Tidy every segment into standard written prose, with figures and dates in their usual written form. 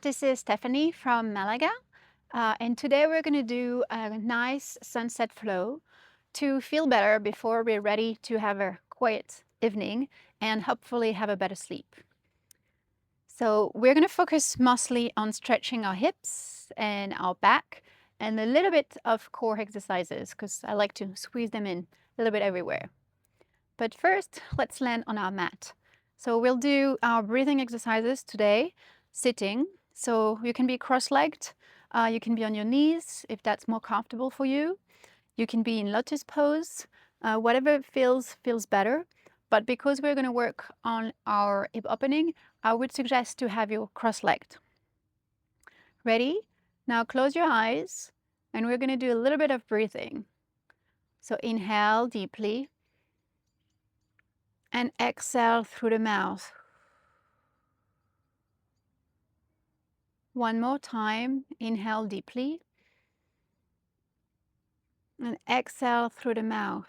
this is Stéphanie from Málaga, and today we're going to do a nice sunset flow to feel better before we're ready to have a quiet evening and hopefully have a better sleep. So we're going to focus mostly on stretching our hips and our back and a little bit of core exercises because I like to squeeze them in a little bit everywhere. But first, let's land on our mat. So we'll do our breathing exercises today, sitting. So you can be cross-legged, you can be on your knees if that's more comfortable for you. You can be in lotus pose, whatever feels better. But because we're going to work on our hip opening, I would suggest to have you cross-legged. Ready? Now close your eyes and we're going to do a little bit of breathing. So inhale deeply and exhale through the mouth. One more time, inhale deeply and exhale through the mouth.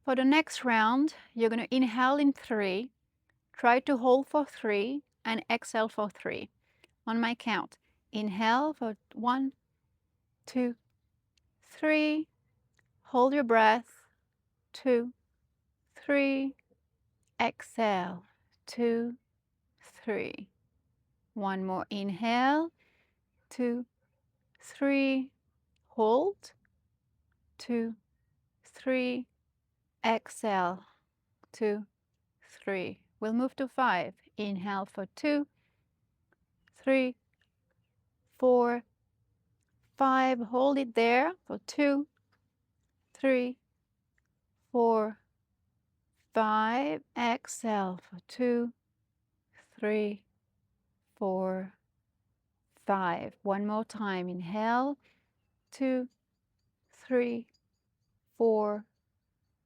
For the next round, you're going to inhale in 3, try to hold for 3 and exhale for 3. On my count, inhale for 1, 2, 3, hold your breath, 2, 3, exhale, 2, 3. One more inhale, 2, 3, hold, 2, 3, exhale, 2, 3. We'll move to 5. Inhale for 2, 3, 4, 5. Hold it there for 2, 3, 4, 5. Exhale for 2, 3, 4, 5. One more time. Inhale, 2, 3, 4,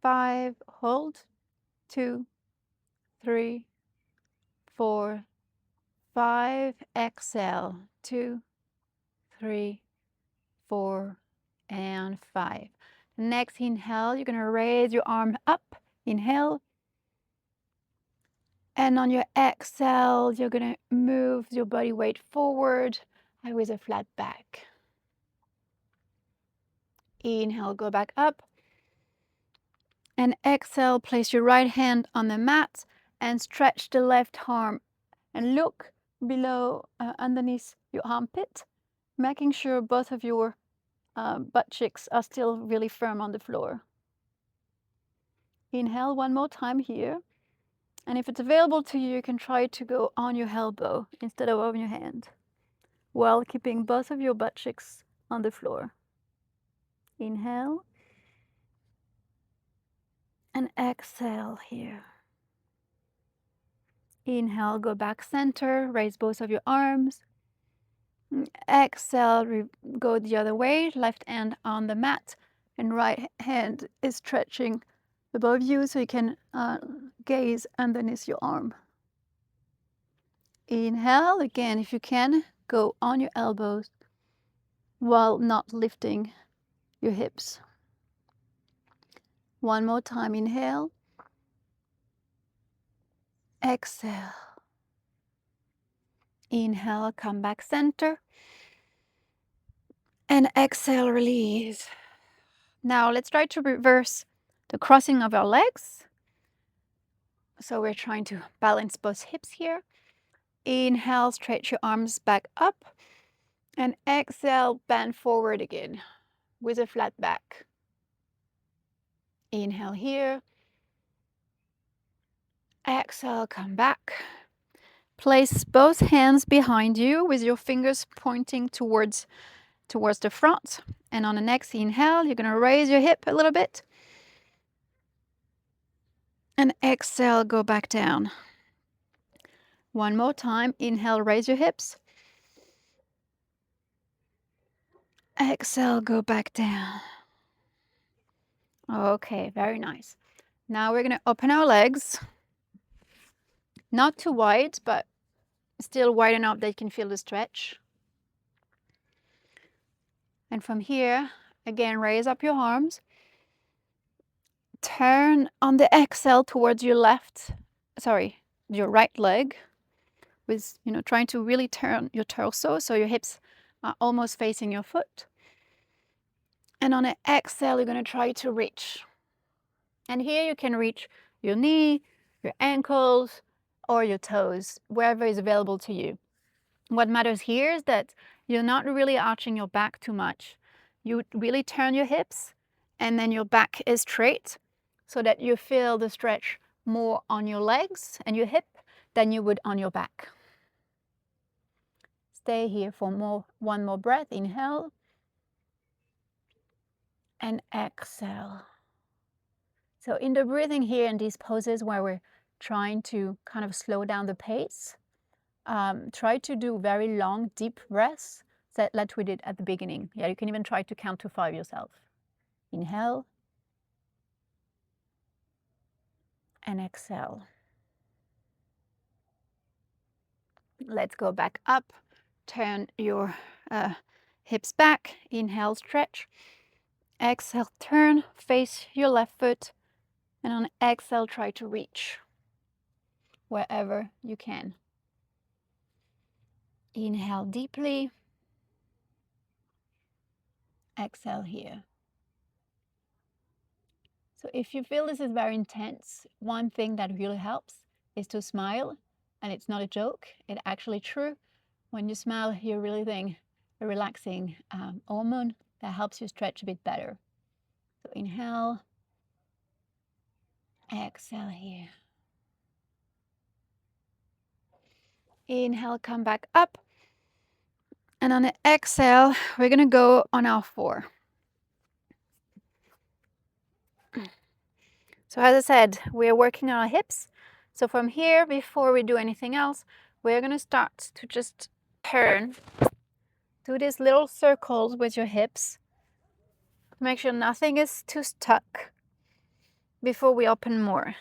5. Hold, 2, 3, 4, 5. Exhale, 2, 3, 4, and 5. Next inhale, you're going to raise your arm up. Inhale. And on your exhale, you're going to move your body weight forward with a flat back. Inhale, go back up. And exhale, place your right hand on the mat and stretch the left arm and look below, underneath your armpit, making sure both of your butt cheeks are still really firm on the floor. Inhale one more time here. And if it's available to you, you can try to go on your elbow instead of on your hand, while keeping both of your butt cheeks on the floor. Inhale. And exhale here. Inhale, go back center, raise both of your arms. Exhale, go the other way, left hand on the mat, and right hand is stretching above you so you can gaze underneath your arm. Inhale, again, if you can, go on your elbows while not lifting your hips. One more time, inhale. Exhale. Inhale, come back center. And exhale, release. Now let's try to reverse the crossing of our legs. So we're trying to balance both hips here. Inhale, stretch your arms back up. And exhale, bend forward again with a flat back. Inhale here. Exhale, come back. Place both hands behind you with your fingers pointing towards the front. And on the next inhale, you're going to raise your hip a little bit. And exhale, go back down. One more time. Inhale, raise your hips. Exhale, go back down. Okay, very nice. Now we're going to open our legs. Not too wide, but still wide enough that you can feel the stretch. And from here, again, raise up your arms. Turn on the exhale towards your left, your right leg with, trying to really turn your torso so your hips are almost facing your foot. And on an exhale, you're going to try to reach. And here you can reach your knee, your ankles, or your toes, wherever is available to you. What matters here is that you're not really arching your back too much. You really turn your hips, and then your back is straight so that you feel the stretch more on your legs and your hip than you would on your back. Stay here for one more breath. Inhale and exhale. So in the breathing here in these poses where we're trying to kind of slow down the pace, try to do very long, deep breaths like we did at the beginning. Yeah, you can even try to count to 5 yourself. Inhale and exhale. Let's go back up. Turn your hips back. Inhale, stretch. Exhale, turn, face your left foot. And on exhale, try to reach wherever you can. Inhale deeply. Exhale here. So if you feel this is very intense, one thing that really helps is to smile. And it's not a joke, it's actually true. When you smile, you're releasing a relaxing hormone that helps you stretch a bit better. So inhale, exhale here. Inhale, come back up. And on the exhale, we're going to go on our 4. So as I said, we're working on our hips. So from here, before we do anything else, we're going to start to just turn. Do these little circles with your hips. Make sure nothing is too stuck before we open more.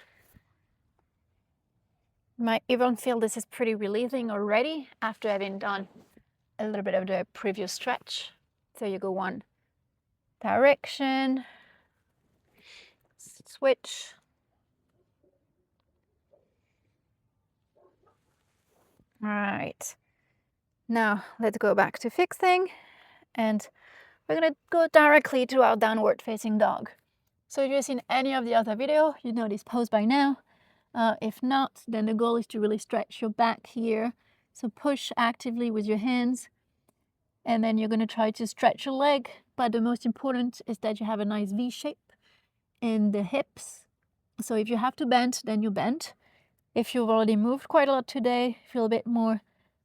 You might even feel this is pretty relieving already after having done a little bit of the previous stretch. So you go one direction, switch. All right. Now let's go back to fixing, and we're going to go directly to our downward facing dog. So if you've seen any of the other video, you know this pose by now. If not, then the goal is to really stretch your back here. So push actively with your hands, and then you're going to try to stretch your leg. But the most important is that you have a nice V shape in the hips. So if you have to bend, then you bend. If you've already moved quite a lot today, feel a bit more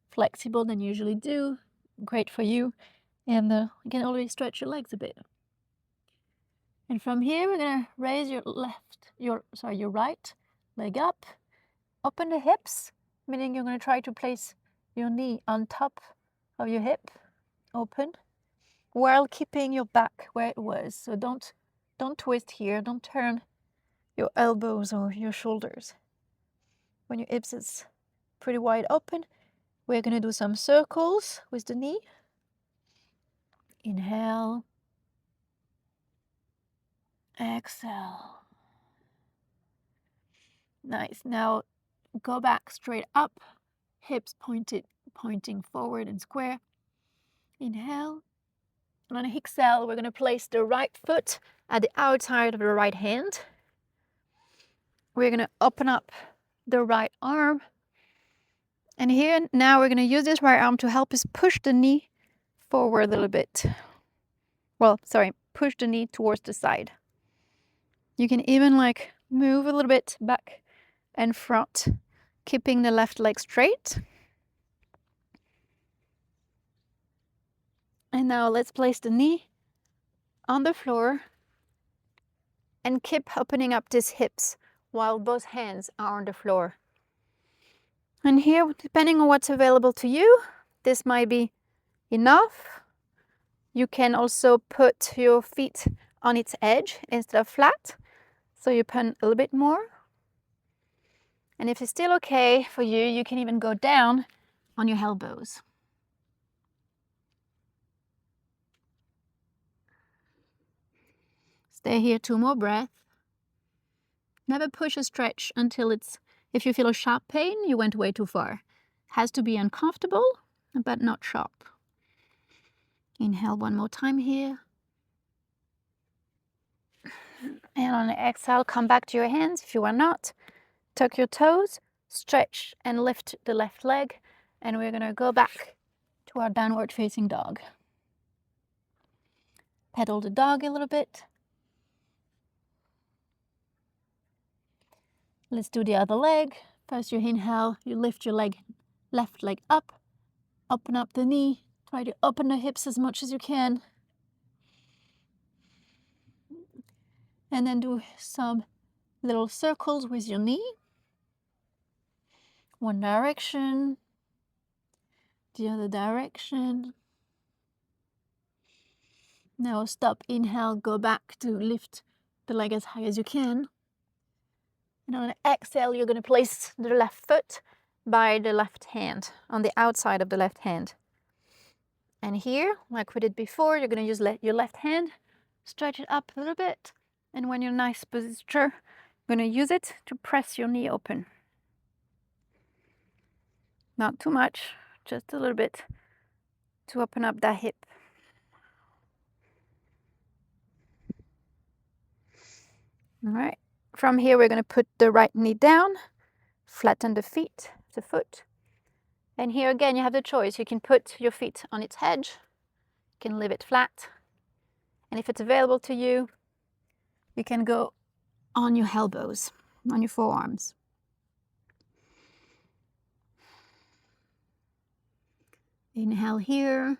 flexible than you usually do. Great for you. And you can already stretch your legs a bit. And from here, we're going to raise your right leg up. Open the hips, meaning you're going to try to place your knee on top of your hip, open, while keeping your back where it was. So don't twist here, don't turn your elbows or your shoulders. When your hips is pretty wide open, we're going to do some circles with the knee. Inhale, exhale. Nice. Now go back straight up, hips pointing forward and square. Inhale. And on an exhale, we're going to place the right foot at the outside of the right hand. We're going to open up the right arm. And here, now we're going to use this right arm to help us push the knee forward a little bit. Push the knee towards the side. You can even move a little bit back and front, keeping the left leg straight. And now let's place the knee on the floor and keep opening up these hips while both hands are on the floor. And here, depending on what's available to you, this might be enough. You can also put your feet on its edge instead of flat, so you pen a little bit more. And if it's still okay for you, you can even go down on your elbows. Stay here 2 more breaths. Never push or stretch until it's If you feel a sharp pain, you went way too far. Has to be uncomfortable, but not sharp. Inhale one more time here. And on the exhale, come back to your hands if you are not. Tuck your toes, stretch and lift the left leg. And we're gonna go back to our downward facing dog. Pedal the dog a little bit. Let's do the other leg. First you inhale, you lift your left leg up, open up the knee, try to open the hips as much as you can. And then do some little circles with your knee. One direction, the other direction. Now stop, inhale, go back to lift the leg as high as you can. And on the exhale, you're going to place the left foot by the left hand, on the outside of the left hand. And here, like we did before, you're going to use your left hand, stretch it up a little bit. And when you're in nice posture, you're going to use it to press your knee open. Not too much, just a little bit to open up that hip. All right. From here, we're going to put the right knee down, flatten the foot. And here again, you have the choice. You can put your feet on its edge, you can leave it flat. And if it's available to you, you can go on your elbows, on your forearms. Inhale here.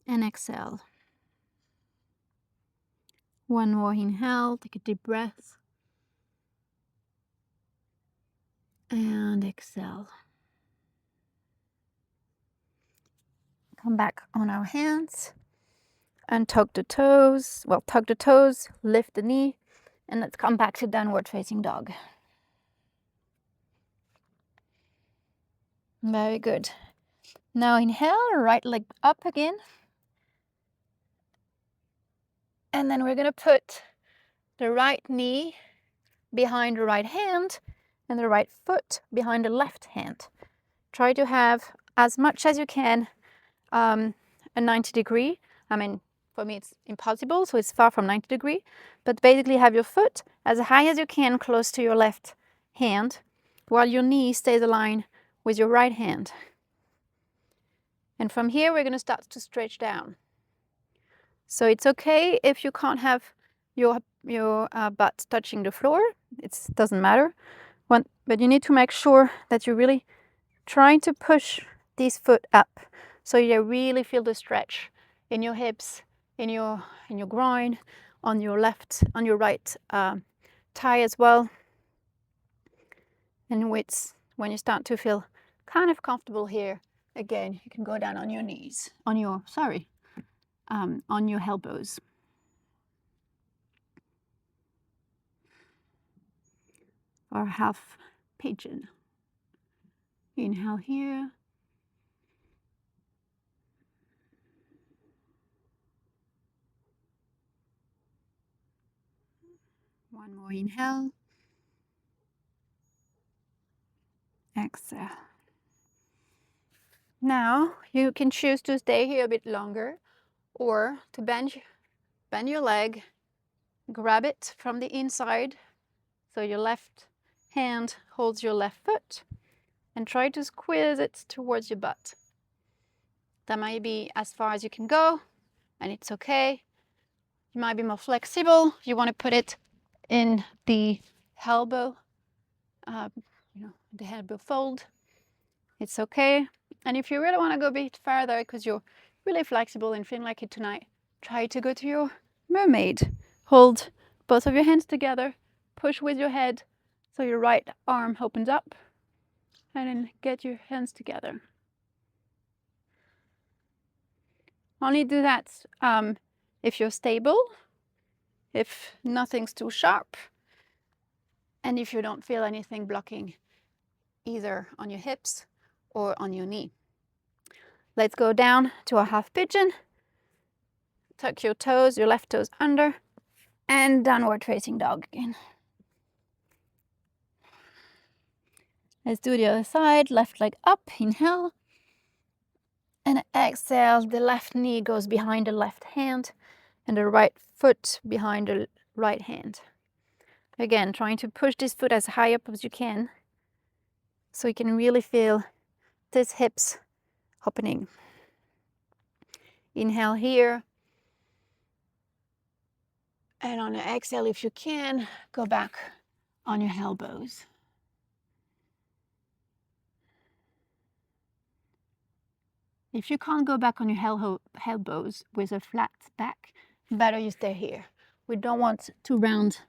And exhale. One more inhale, take a deep breath. And exhale. Come back on our hands and tuck the toes. Well, tuck the toes, lift the knee, and let's come back to downward facing dog. Very good. Now inhale, right leg up again. And then we're going to put the right knee behind the right hand and the right foot behind the left hand. Try to have as much as you can a 90 degree. I mean, for me it's impossible, so it's far from 90 degree. But basically have your foot as high as you can close to your left hand while your knee stays aligned with your right hand. And from here we're going to start to stretch down. So it's okay if you can't have your butt touching the floor. It doesn't matter. But you need to make sure that you're really trying to push this foot up, so you really feel the stretch in your hips, in your groin, on your right thigh as well. And when you start to feel kind of comfortable here, again, you can go down on your knees, on your elbows. Or half pigeon. Inhale here. One more inhale. Exhale. Now you can choose to stay here a bit longer or to bend your leg, grab it from the inside so your left hand holds your left foot and try to squeeze it towards your butt. That might be as far as you can go, and it's okay. You might be more flexible. You want to put it in the elbow, the elbow fold. It's okay. And if you really want to go a bit further because you're really flexible and feeling like it tonight, try to go to your mermaid. Hold both of your hands together, push with your head so your right arm opens up, and then get your hands together. Only do that if you're stable, if nothing's too sharp, and if you don't feel anything blocking either on your hips or on your knee. Let's go down to a half pigeon. Tuck your toes, your left toes under, And downward facing dog again. Let's do the other side. Left leg up, inhale. And exhale, the left knee goes behind the left hand and the right foot behind the right hand. Again, trying to push this foot as high up as you can so you can really feel these hips opening. Inhale here. And on the exhale, if you can, go back on your elbows. If you can't go back on your elbows with a flat back, better you stay here. We don't want to round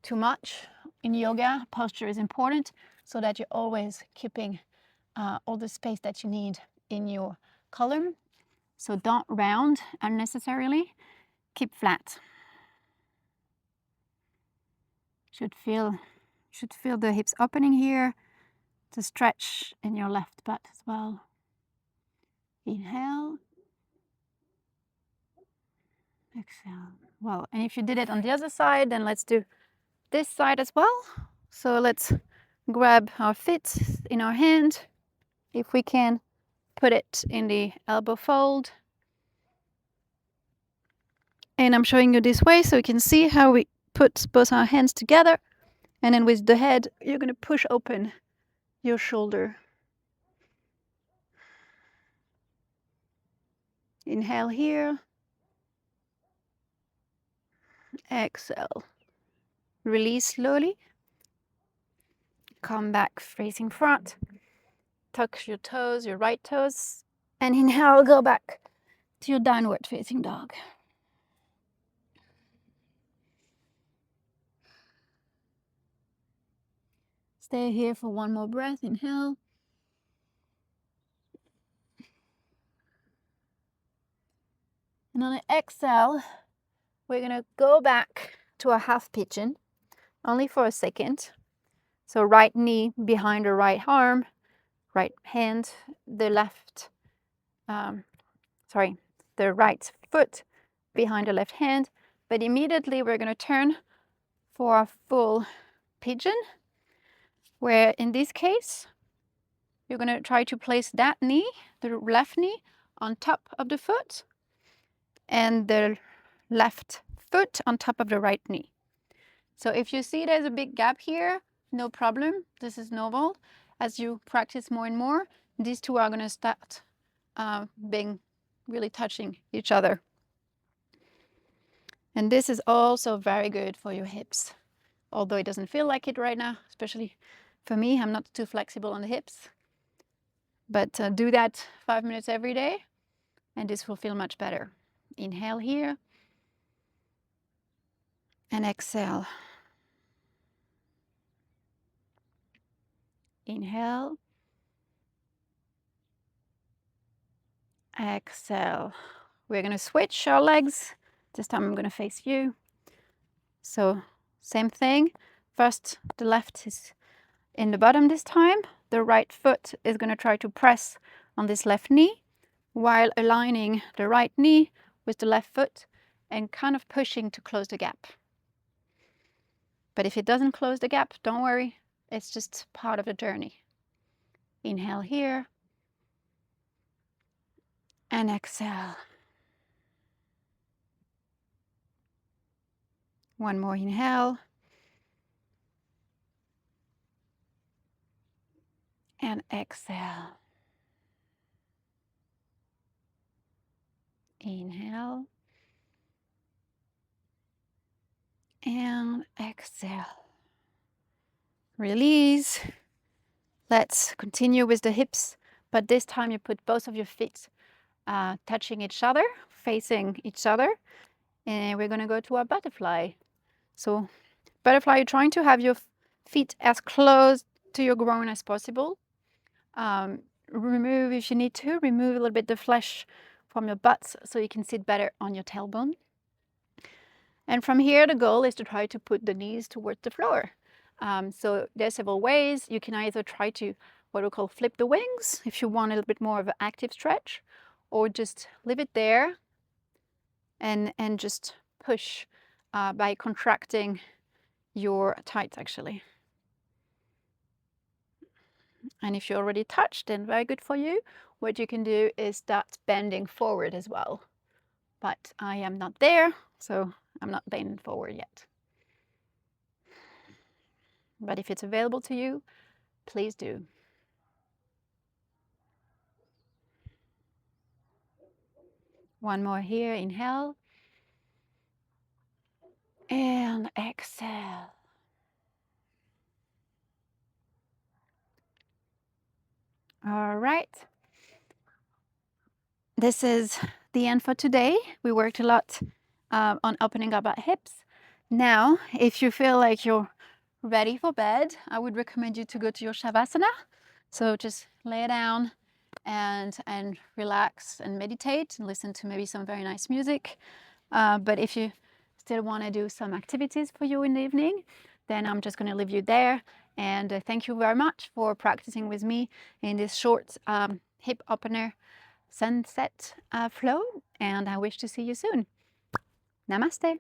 too much. In yoga, posture is important so that you're always keeping all the space that you need in your column. So don't round unnecessarily. Keep flat. Should feel the hips opening here. To stretch in your left butt as well. Inhale. Exhale. Well, and if you did it on the other side, then let's do this side as well. So let's grab our feet in our hand. If we can, put it in the elbow fold. And I'm showing you this way so you can see how we put both our hands together. And then with the head, you're going to push open your shoulder. Inhale here. Exhale. Release slowly. Come back facing front. Tuck your toes, your right toes. And inhale, go back to your downward facing dog. Stay here for one more breath. Inhale. And on the exhale, we're going to go back to a half pigeon, only for a second. So right knee behind the right arm, right hand, the right foot behind the left hand. But immediately we're going to turn for a full pigeon, where in this case, you're going to try to place that knee, the left knee, on top of the foot, and the left foot on top of the right knee. So if you see there's a big gap here, no problem. This is normal. As you practice more and more, these two are going to start being really touching each other. And this is also very good for your hips, although it doesn't feel like it right now, especially for me. I'm not too flexible on the hips. But do that 5 minutes every day, and this will feel much better. Inhale here. And exhale. Inhale. Exhale. We're going to switch our legs. This time I'm going to face you. So same thing. First, the left is in the bottom this time. The right foot is going to try to press on this left knee while aligning the right knee with the left foot and kind of pushing to close the gap. But if it doesn't close the gap, don't worry. It's just part of the journey. Inhale here. And exhale. One more inhale. And exhale. Inhale. And exhale. Release. Let's continue with the hips, but this time you put both of your feet touching each other, facing each other, and we're going to go to our butterfly. So butterfly, you're trying to have your feet as close to your groin as possible. Remove, if you need to, remove a little bit the flesh from your butt so you can sit better on your tailbone. And from here, the goal is to try to put the knees towards the floor. So there's several ways. You can either try to what we call flip the wings if you want a little bit more of an active stretch, or just leave it there and just push by contracting your tights actually. And if you're already touched, then very good for you. What you can do is start bending forward as well. But I am not there, so I'm not bending forward yet. But if it's available to you, please do. One more here, inhale. And exhale. All right. This is the end for today. We worked a lot on opening up our hips. Now, if you feel like you're ready for bed, I would recommend you to go to your Shavasana. So just lay down and relax and meditate and listen to maybe some very nice music. But if you still want to do some activities for you in the evening, then I'm just going to leave you there. And thank you very much for practicing with me in this short hip opener sunset flow. And I wish to see you soon. Namaste.